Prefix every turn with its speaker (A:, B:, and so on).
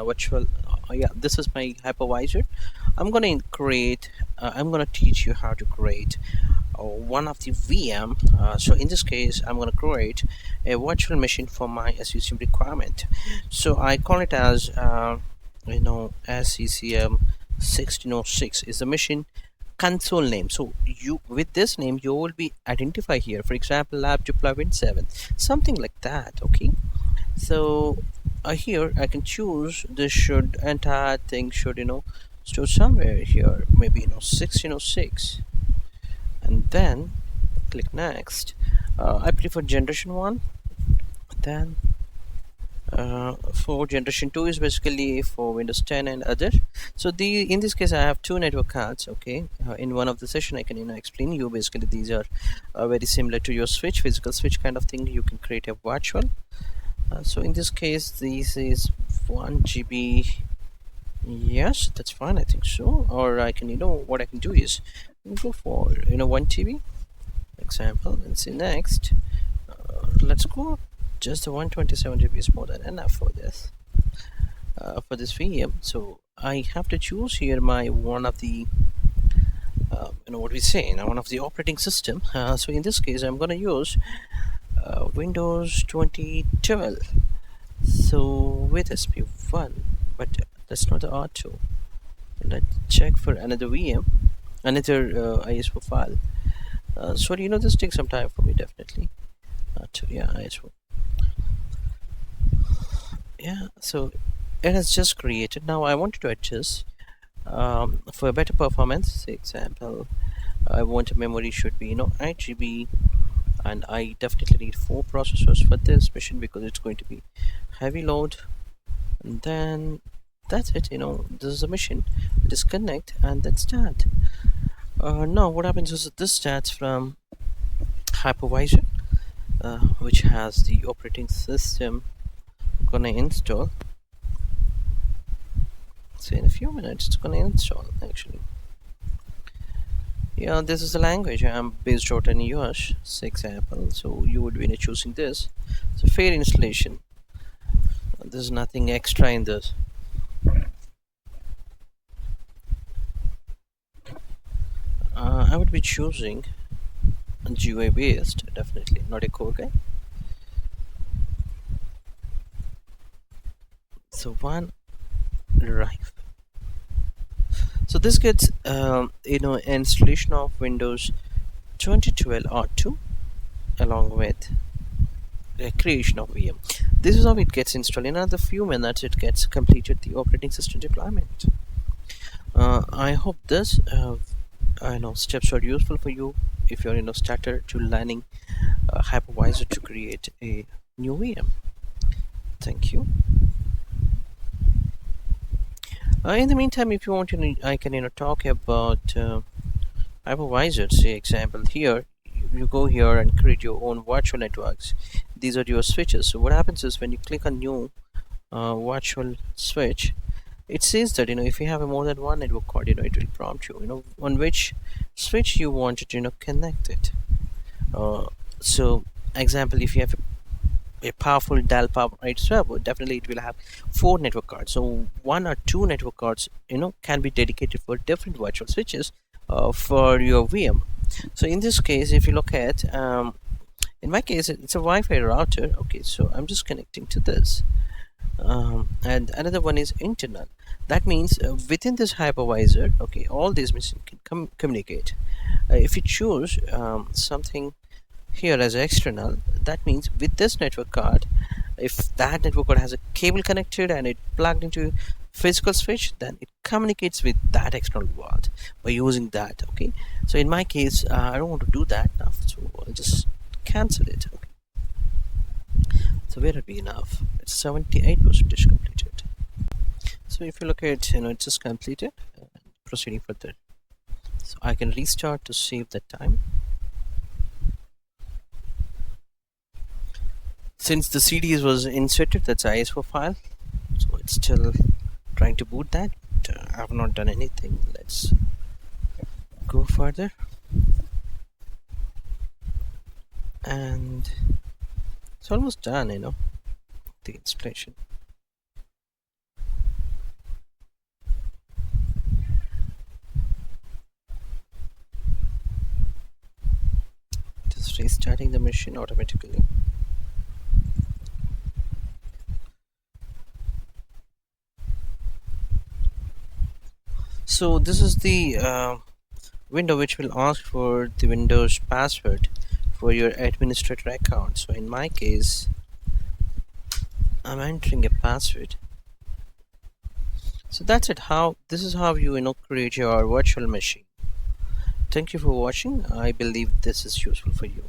A: virtual yeah, this is my hypervisor. I'm going to teach you how to create one of the VM. So in this case, I'm going to create a virtual machine for my SCCM requirement. So I call it as SCCM 1606 is the machine console name. So you, with this name, you will be identify here, for example, lab deploy win 7, something like that. Okay, so here I can choose this should entire thing should store somewhere here, maybe 1606, and then click next. I prefer generation 1. Then for generation 2 is basically for Windows 10 and other. So the in this case I have two network cards. Okay, in one of the session I can explain you. Basically these are very similar to your switch, physical switch kind of thing. You can create a virtual. So in this case this is 1 GB. Yes, that's fine, I think so. Or I can, what I can do is go for 1 TB example and say next. Let's go just the 127 GB is more than enough for this VM. So I have to choose here my one of the what we say now, one of the operating system. So in this case I'm going to use Windows 2012. So with SP1, but that's not the R2. Let's check for another VM, another ISO file. Sorry, this takes some time for me, definitely. Yeah, ISO. Yeah, so it has just created. Now I wanted to adjust for a better performance. Say example, I want a memory should be 8 GB, and I definitely need 4 processors for this machine because it's going to be heavy load. And then that's it. This is a machine. Disconnect and then start. Now what happens is that this starts from hypervisor, which has the operating system gonna install. So in a few minutes it's gonna install actually. Yeah, this is the language I'm based out in US, say example. So you would be choosing this. It's a fair installation. There's nothing extra in this. I would be choosing GUI based, definitely not a core guy. So one drive. So this gets installation of Windows 2012 R2 along with the creation of VM. This is how it gets installed. In another few minutes it gets completed the operating system deployment. I hope this steps are useful for you if you're starter to learning hypervisor to create a new VM. Thank you. In the meantime, if you want to, I can talk about hypervisor. Say example here, you go here and create your own virtual networks. These are your switches. So what happens is when you click on new virtual switch, it says that if you have a more than one network card, it will prompt you on which switch you want to connect it. So example, if you have a powerful Dell Power right server, definitely it will have 4 network cards. So 1 or 2 network cards can be dedicated for different virtual switches for your VM. So in this case, if you look at in my case it's a Wi-Fi router. Okay, so I'm just connecting to this, and another one is internal. That means within this hypervisor, okay, all these machines can communicate. If you choose something here as external, that means with this network card, if that network card has a cable connected and it plugged into physical switch, then it communicates with that external world by using that. Okay, so in my case I don't want to do that now, so I'll just cancel it. Okay, so where are we now? It's 78% completed. So if you look at it's just completed. Proceeding further, so I can restart to save that time. Since the CD was inserted, that's ISO file, so it's still trying to boot that. I have not done anything. Let's go further, and it's almost done. The installation. Okay, starting the machine automatically. So this is the window which will ask for the Windows password for your administrator account. So in my case, I'm entering a password. So that's it. How this is how you create your virtual machine. Thank you for watching. I believe this is useful for you.